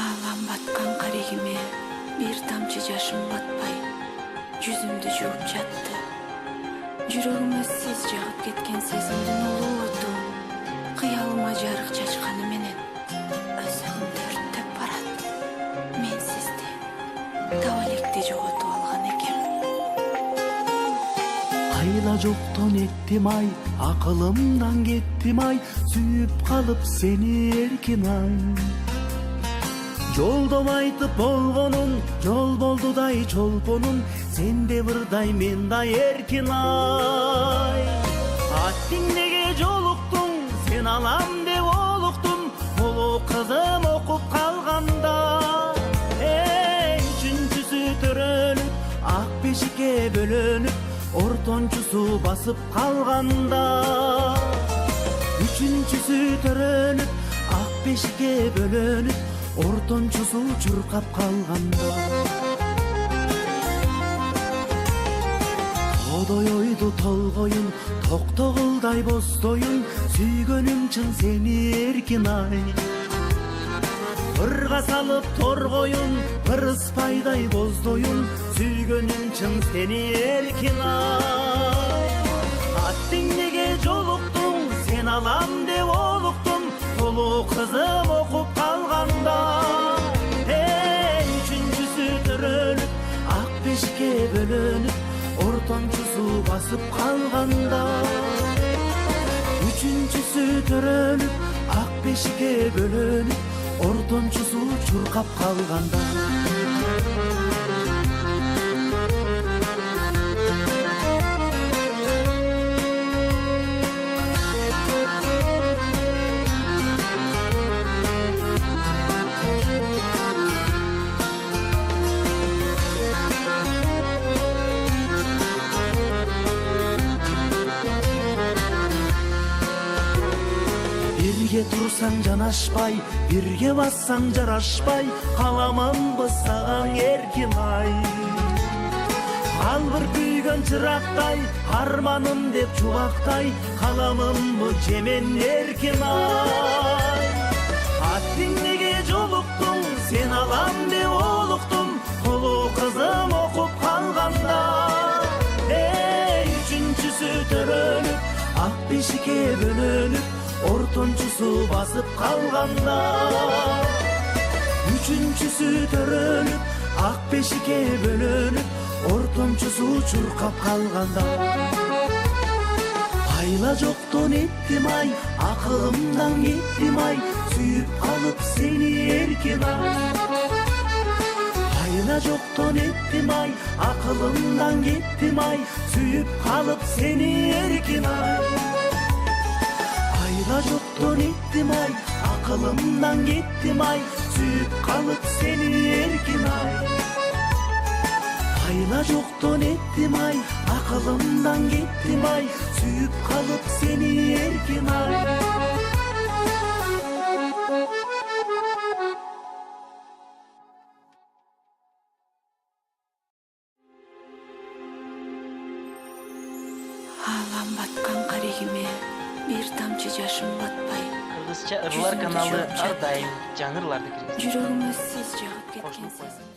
Ağlam batkan karigime bir tamçı yaşım batpay, yüzümdü juup жатты. Жүрөгүмө сиз жагып кеткен сезимдин улуу оту, кыялыма жарык чачканы менен өзөгүмдү өрттөп барат. Мен сизди таба электе жоготуп алган экем. Айла жоктон эттим ай, акылымдан кеттим ай, сүйүп калып сени эркин ай. Жолдом айтып болгонун, жол болдудай чолпонун, сенде бырдай мендай эркин ай. Аттиңдеге жолуктуң, сен алам деп олуктум, улуу кызым окуп калганда. Үчүнчүсү төрөлүп, ак бешикке бөлөнүп, ортончусу басып калганда. Үчүнчүсү төрөлүп, ак бешикке бөлөнүп, ортончусу чуркап калганда. Тоодой ойду толгоюн, токтогулдай боздоюн, сүйгөнүм чын сени эркин ай. Ырга салып торгоюн, ырыспайдай боздоюн, сүйгөнүм чын сени эркин ай. Аттиңдеге жолуктуң, сен алам деп олуктум, улуу кызым окуп калганда. Үчүнчүсү төрөлүп, ак бешикке бөлөнүп, ортончусу басып калганда. Үчүнчүсү төрөлүп, ак бешикке бөлөнүп, ортончусу чуркап калганда. Бирге турсаң жанашпай, бирге бассаң жарашпай, каламанбы сагаң эркин ай. Ал бир күйгөн чырактай, арманым деп чубактай, каламынбы жемен эркин ай. Аттиңдеге жолуктуң, сен алам деп олуктум, улуу кызым окуп калганда. Үчүнчүсү төрөлүп, ак бешикке бөлөнүп, ортончусу басып калганда. Үчүнчүсү төрөлүп, ак бешикке бөлөнүп, ортончусу чуркап калганда. Айла жоктон эттим ай, акылымдан кеттим ай, сүйүп калып сени эркин ай. Айла жоктон эттим ай, акылымдан кеттим ай, сүйүп калып сени эркин ай. Айла жоктон эттим ай, акылымдан кеттим ай, сүйүп калып сени эркин ай. Айла жоктон эттим ай, акылымдан кеттим ай, сүйүп калып сени эркин ай. Ağlam batkan karigime bir tamçı yaşım batpay, Kırgızca Irlar kanalı ар дайым жаңырларды киргизет. жүрөгүмө сиз жагып кеткен сезим.